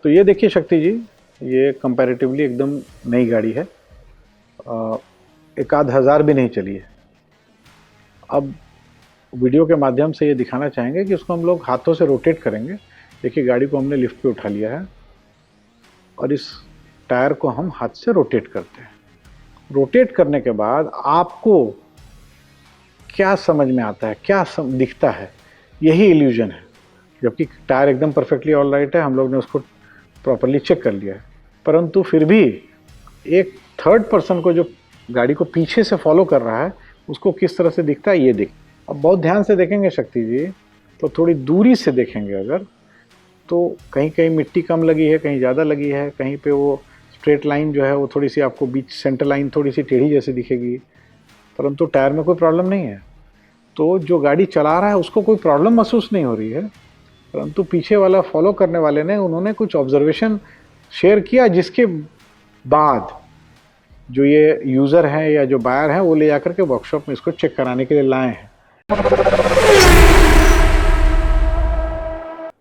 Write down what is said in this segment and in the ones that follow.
तो ये देखिए शक्ति जी, ये कंपैरेटिवली एकदम नई गाड़ी है, एक आध हज़ार भी नहीं चली है। अब वीडियो के माध्यम से ये दिखाना चाहेंगे कि उसको हम लोग हाथों से रोटेट करेंगे। देखिए गाड़ी को हमने लिफ्ट पे उठा लिया है और इस टायर को हम हाथ से रोटेट करते हैं। रोटेट करने के बाद आपको क्या समझ में आता है, क्या दिखता है, यही इल्यूजन है। जबकि टायर एकदम परफेक्टली ऑल राइट है, हम लोग ने उसको प्रॉपरली चेक कर लिया है, परंतु फिर भी एक थर्ड पर्सन को जो गाड़ी को पीछे से फॉलो कर रहा है उसको किस तरह से दिखता है ये देख। अब बहुत ध्यान से देखेंगे शक्ति जी, तो थोड़ी दूरी से देखेंगे अगर, तो कहीं कहीं मिट्टी कम लगी है, कहीं ज़्यादा लगी है, कहीं पे वो स्ट्रेट लाइन जो है वो थोड़ी सी आपको बीच सेंटर लाइन थोड़ी सी टेढ़ी जैसी दिखेगी, परंतु टायर में कोई प्रॉब्लम नहीं है। तो जो गाड़ी चला रहा है उसको कोई प्रॉब्लम महसूस नहीं हो रही है, परंतु पीछे वाला फॉलो करने वाले ने उन्होंने कुछ ऑब्जर्वेशन शेयर किया, जिसके बाद जो ये यूज़र हैं या जो बायर हैं वो ले जाकर के वर्कशॉप में इसको चेक कराने के लिए लाए हैं।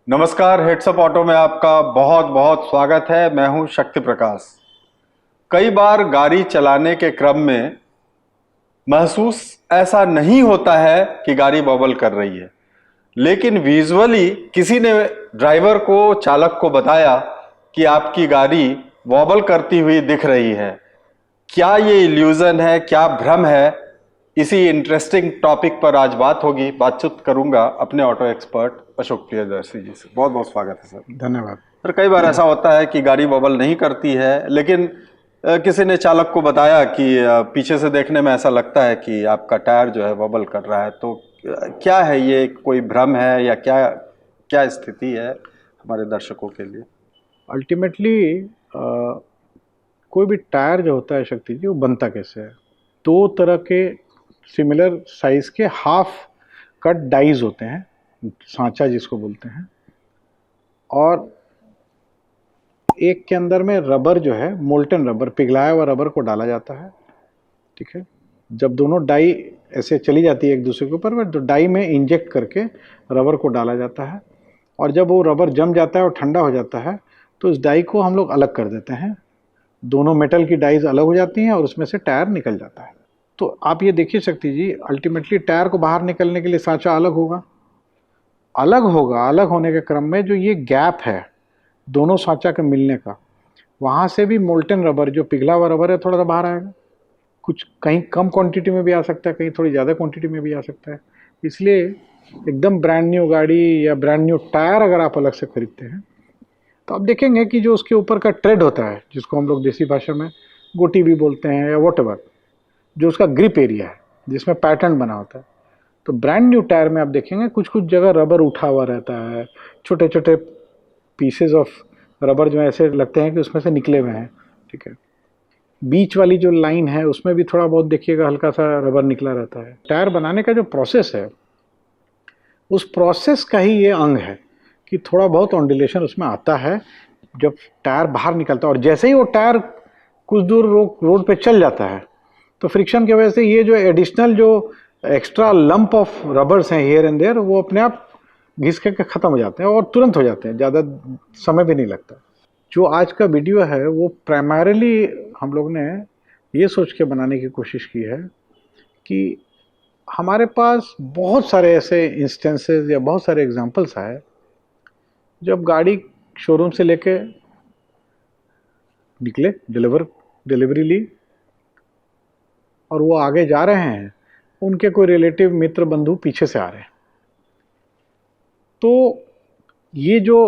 नमस्कार, हेड्सअप ऑटो में आपका बहुत बहुत स्वागत है। मैं हूं शक्ति प्रकाश। कई बार गाड़ी चलाने के क्रम में महसूस ऐसा नहीं होता है कि गाड़ी वॉबल कर रही है, लेकिन विजुअली किसी ने ड्राइवर को, चालक को बताया कि आपकी गाड़ी वॉबल करती हुई दिख रही है। क्या ये इल्यूजन है, क्या भ्रम है? इसी इंटरेस्टिंग टॉपिक पर आज बातचीत करूंगा अपने ऑटो एक्सपर्ट अशोक प्रियदर्शी जी से। बहुत बहुत स्वागत है सर। धन्यवाद सर, कई बार ऐसा होता है कि गाड़ी वॉबल नहीं करती है, लेकिन किसी ने चालक को बताया कि पीछे से देखने में ऐसा लगता है कि आपका टायर जो है वॉबल कर रहा है। तो क्या है ये, कोई भ्रम है या क्या क्या स्थिति है हमारे दर्शकों के लिए? अल्टीमेटली कोई भी टायर जो होता है शक्ति जी, वो बनता कैसे है? दो तरह के सिमिलर साइज के हाफ कट डाइज होते हैं, सांचा जिसको बोलते हैं, और एक के अंदर में रबर जो है, मोल्टन रबर, पिघलाया हुआ रबर को डाला जाता है। ठीक है, जब दोनों डाई ऐसे चली जाती है एक दूसरे के ऊपर, तो डाई में इंजेक्ट करके रबर को डाला जाता है, और जब वो रबर जम जाता है और ठंडा हो जाता है तो इस डाई को हम लोग अलग कर देते हैं। दोनों मेटल की डाइज अलग हो जाती हैं और उसमें से टायर निकल जाता है। तो आप ये देखिए शक्ति जी, अल्टीमेटली टायर को बाहर निकलने के लिए सांचा अलग होगा। अलग होने के क्रम में जो ये गैप है दोनों सांचा के मिलने का, वहाँ से भी मोल्टन रबर, जो पिघला हुआ रबर है, थोड़ा सा बाहर आएगा। कुछ कहीं कम क्वांटिटी में भी आ सकता है, कहीं थोड़ी ज़्यादा क्वांटिटी में भी आ सकता है। इसलिए एकदम ब्रांड न्यू गाड़ी या ब्रांड न्यू टायर अगर आप अलग से खरीदते हैं तो आप देखेंगे कि जो उसके ऊपर का ट्रेड होता है, जिसको हम लोग देसी भाषा में गोटी भी बोलते हैं या वॉटएवर, जो उसका ग्रिप एरिया है जिसमें पैटर्न बना होता है, तो ब्रांड न्यू टायर में आप देखेंगे कुछ कुछ जगह रबर उठा हुआ रहता है, छोटे छोटे पीसेस ऑफ रबर जो ऐसे लगते हैं कि उसमें से निकले हुए हैं। ठीक है, बीच वाली जो लाइन है उसमें भी थोड़ा बहुत देखिएगा हल्का सा रबर निकला रहता है। टायर बनाने का जो प्रोसेस है, उस प्रोसेस का ही ये अंग है कि थोड़ा बहुत ऑन्डिलेशन उसमें आता है जब टायर बाहर निकलता है, और जैसे ही वो टायर कुछ दूर रोड पे चल जाता है तो फ्रिक्शन की वजह से ये जो एडिशनल जो एक्स्ट्रा लंप ऑफ रबर्स हैं हियर एंड देयर, वो अपने आप घिस के ख़त्म हो जाते हैं और तुरंत हो जाते हैं, ज़्यादा समय भी नहीं लगता। जो आज का वीडियो है वो प्राइमरीली हम लोग ने ये सोच के बनाने की कोशिश की है कि हमारे पास बहुत सारे ऐसे इंस्टेंसेस या बहुत सारे एग्जांपल्स आए जब गाड़ी शोरूम से लेके निकले, डिलीवरी ली, और वो आगे जा रहे हैं, उनके कोई रिलेटिव, मित्र, बंधु पीछे से आ रहे हैं। तो ये जो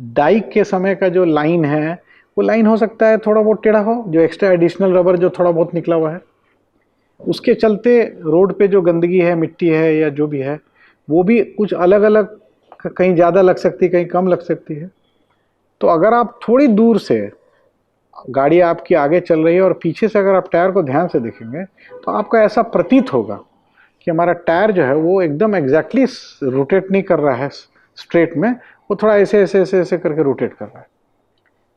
डाई के समय का जो लाइन है, वो लाइन हो सकता है थोड़ा बहुत टेढ़ा हो, जो एक्स्ट्रा एडिशनल रबर जो थोड़ा बहुत निकला हुआ है, उसके चलते रोड पे जो गंदगी है, मिट्टी है या जो भी है, वो भी कुछ अलग अलग, कहीं ज़्यादा लग सकती है, कहीं कम लग सकती है। तो अगर आप थोड़ी दूर से, गाड़ी आपकी आगे चल रही है और पीछे से अगर आप टायर को ध्यान से देखेंगे तो आपको ऐसा प्रतीत होगा कि हमारा टायर जो है वो एकदम एग्जैक्टली रोटेट नहीं कर रहा है स्ट्रेट में, वो थोड़ा ऐसे ऐसे ऐसे ऐसे करके रोटेट कर रहा है।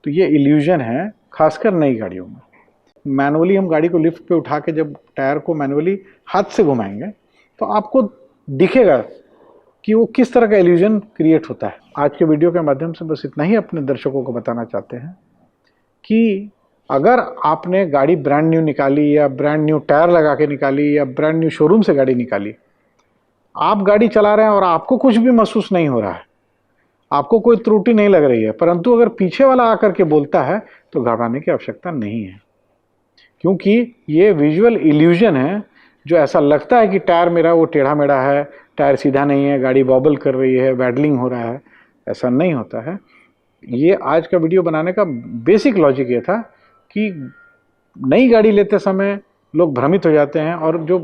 तो ये इल्यूजन है, खासकर नई गाड़ियों में। मैनुअली हम गाड़ी को लिफ्ट पे उठा के जब टायर को मैनुअली हाथ से घुमाएंगे तो आपको दिखेगा कि वो किस तरह का इल्यूजन क्रिएट होता है। आज के वीडियो के माध्यम से बस इतना ही अपने दर्शकों को बताना चाहते हैं कि अगर आपने गाड़ी ब्रांड न्यू निकाली या ब्रांड न्यू टायर लगा के निकाली या ब्रांड न्यू शोरूम से गाड़ी निकाली, आप गाड़ी चला रहे हैं और आपको कुछ भी महसूस नहीं हो रहा है, आपको कोई त्रुटि नहीं लग रही है, परंतु अगर पीछे वाला आकर के बोलता है तो घबराने की आवश्यकता नहीं है, क्योंकि ये विजुअल इल्यूजन है। जो ऐसा लगता है कि टायर मेरा वो टेढ़ा मेढ़ा है, टायर सीधा नहीं है, गाड़ी वॉबल कर रही है, वैडलिंग हो रहा है, ऐसा नहीं होता है। ये आज का वीडियो बनाने का बेसिक लॉजिक ये था कि नई गाड़ी लेते समय लोग भ्रमित हो जाते हैं, और जो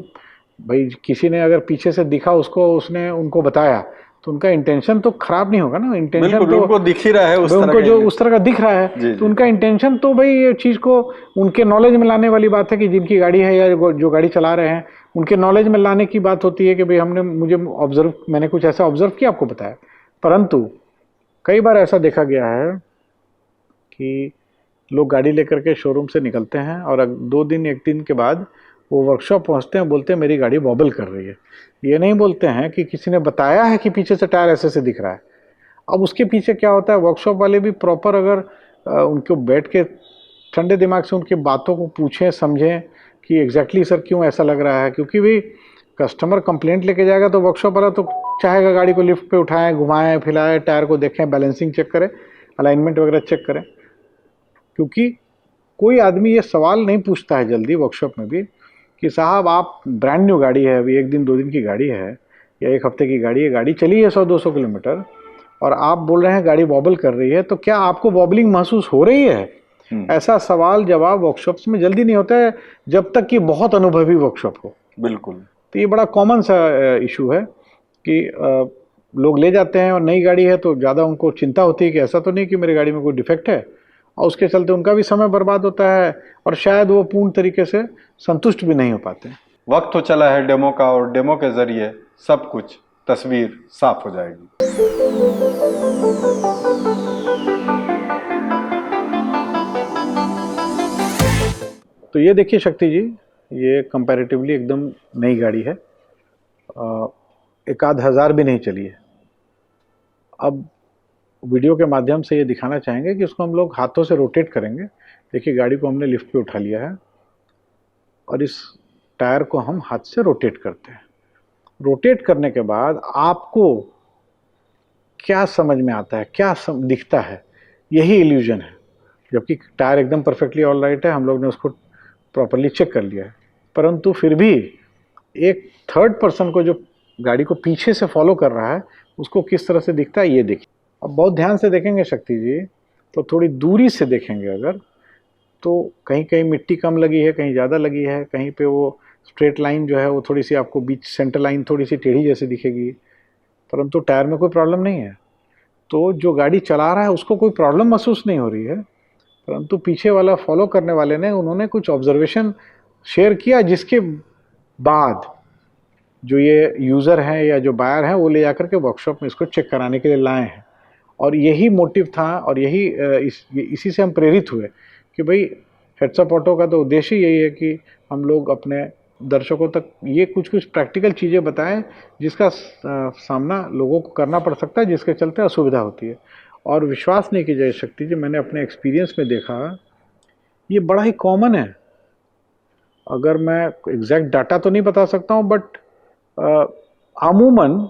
भाई किसी ने अगर पीछे से दिखा उसको, उसने उनको बताया, तो उनका इंटेंशन तो खराब नहीं होगा ना। इंटेंशन तो उनको दिख ही रहा है, उनको जो उस तरह का दिख रहा है, तो उनका इंटेंशन तो भाई ये चीज़ को उनके नॉलेज में लाने वाली बात है कि जिनकी गाड़ी है या जो गाड़ी चला रहे हैं उनके नॉलेज में लाने की बात होती है कि भाई मैंने कुछ ऐसा ऑब्जर्व किया, आपको बताया। परंतु कई बार ऐसा देखा गया है कि लोग गाड़ी लेकर के शोरूम से निकलते हैं और 2 दिन 1 दिन के बाद वो वर्कशॉप पहुंचते हैं, बोलते हैं मेरी गाड़ी वॉबल कर रही है। ये नहीं बोलते हैं कि किसी ने बताया है कि पीछे से टायर ऐसे दिख रहा है। अब उसके पीछे क्या होता है, वर्कशॉप वाले भी प्रॉपर अगर उनको बैठ के ठंडे दिमाग से उनकी बातों को पूछें, समझें कि एग्जैक्टली सर क्यों ऐसा लग रहा है, क्योंकि भी कस्टमर कंप्लेंट लेके जाएगा तो वर्कशॉप वाला तो चाहेगा गाड़ी को लिफ्ट पे उठाएं, घुमाएं, फिलाएं, टायर को देखें, बैलेंसिंग चेक करें, अलाइनमेंट वगैरह चेक करें। क्योंकि कोई आदमी ये सवाल नहीं पूछता है जल्दी वर्कशॉप में भी कि साहब आप ब्रांड न्यू गाड़ी है, अभी 1 दिन 2 दिन की गाड़ी है या 1 हफ्ते की गाड़ी है, गाड़ी चली है 100-200 किलोमीटर, और आप बोल रहे हैं गाड़ी वॉबल कर रही है, तो क्या आपको वॉबलिंग महसूस हो रही है? ऐसा सवाल जवाब वर्कशॉप्स में जल्दी नहीं होता है जब तक कि बहुत अनुभवी वर्कशॉप हो। बिल्कुल। तो ये बड़ा कॉमन सा इशू है कि लोग ले जाते हैं और नई गाड़ी है तो ज़्यादा उनको चिंता होती है कि ऐसा तो नहीं कि मेरी गाड़ी में कोई डिफेक्ट है, और उसके चलते उनका भी समय बर्बाद होता है और शायद वो पूर्ण तरीके से संतुष्ट भी नहीं हो पाते। वक्त तो चला है डेमो का, और डेमो के जरिए सब कुछ तस्वीर साफ हो जाएगी। तो ये देखिए शक्ति जी, ये कंपैरेटिवली एकदम नई गाड़ी है, 1-आध हज़ार भी नहीं चली है। अब वीडियो के माध्यम से ये दिखाना चाहेंगे कि इसको हम लोग हाथों से रोटेट करेंगे। देखिए गाड़ी को हमने लिफ्ट पे उठा लिया है और इस टायर को हम हाथ से रोटेट करते हैं। रोटेट करने के बाद आपको क्या समझ में आता है, क्या दिखता है, यही इल्यूजन है। जबकि टायर एकदम परफेक्टली ऑल राइट है, हम लोग ने उसको प्रॉपरली चेक कर लिया है, परंतु फिर भी एक थर्ड पर्सन को जो गाड़ी को पीछे से फॉलो कर रहा है उसको किस तरह से दिखता है, ये देखिए। अब बहुत ध्यान से देखेंगे शक्ति जी, तो थोड़ी दूरी से देखेंगे अगर, तो कहीं कहीं मिट्टी कम लगी है, कहीं ज़्यादा लगी है, कहीं पे वो स्ट्रेट लाइन जो है वो थोड़ी सी आपको बीच सेंटर लाइन थोड़ी सी टेढ़ी जैसी दिखेगी, परंतु टायर में कोई प्रॉब्लम नहीं है। तो जो गाड़ी चला रहा है उसको कोई प्रॉब्लम महसूस नहीं हो रही है, परंतु पीछे वाला फॉलो करने वाले ने, उन्होंने कुछ ऑब्जर्वेशन शेयर किया, जिसके बाद जो ये यूज़र हैं या जो बायर हैं वो ले जाकर के वर्कशॉप में इसको चेक कराने के लिए लाए हैं। और यही मोटिव था, और यही इसी से हम प्रेरित हुए कि भाई हेड्स अप ऑटो का तो उद्देश्य यही है कि हम लोग अपने दर्शकों तक ये कुछ प्रैक्टिकल चीज़ें बताएं जिसका सामना लोगों को करना पड़ सकता है, जिसके चलते असुविधा होती है। और विश्वास नहीं कीजिए शक्ति जी, मैंने अपने एक्सपीरियंस में देखा ये बड़ा ही कॉमन है। अगर मैं एग्जैक्ट डाटा तो नहीं बता सकता हूँ, बट अमूमन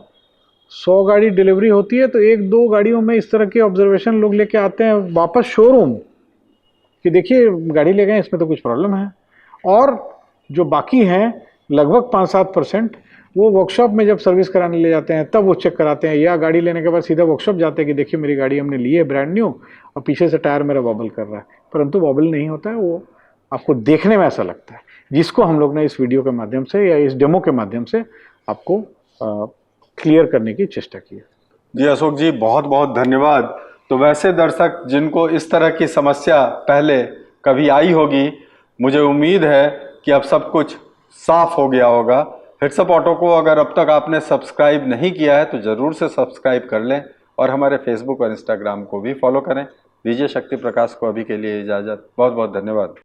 100 गाड़ी डिलीवरी होती है तो 1-2 गाड़ियों में इस तरह के ऑब्जर्वेशन लोग लेके आते हैं वापस शोरूम कि देखिए गाड़ी ले गए, इसमें तो कुछ प्रॉब्लम है। और जो बाकी हैं लगभग 5-7% वो वर्कशॉप में जब सर्विस कराने ले जाते हैं तब वो चेक कराते हैं, या गाड़ी लेने के बाद सीधा वर्कशॉप जाते हैं कि देखिए मेरी गाड़ी हमने ली है ब्रांड न्यू और पीछे से टायर मेरा वॉबल कर रहा है, परंतु वॉबल नहीं होता है, वो आपको देखने में ऐसा लगता है, जिसको हम लोग ने इस वीडियो के माध्यम से या इस डेमो के माध्यम से आपको क्लियर करने की चेष्टा की है। जी अशोक जी, बहुत बहुत धन्यवाद। तो वैसे दर्शक जिनको इस तरह की समस्या पहले कभी आई होगी, मुझे उम्मीद है कि अब सब कुछ साफ हो गया होगा। हेड्स अप ऑटो को अगर अब तक आपने सब्सक्राइब नहीं किया है तो ज़रूर से सब्सक्राइब कर लें, और हमारे फेसबुक और इंस्टाग्राम को भी फॉलो करें। दीजिए शक्ति प्रकाश को अभी के लिए इजाज़त। बहुत बहुत धन्यवाद।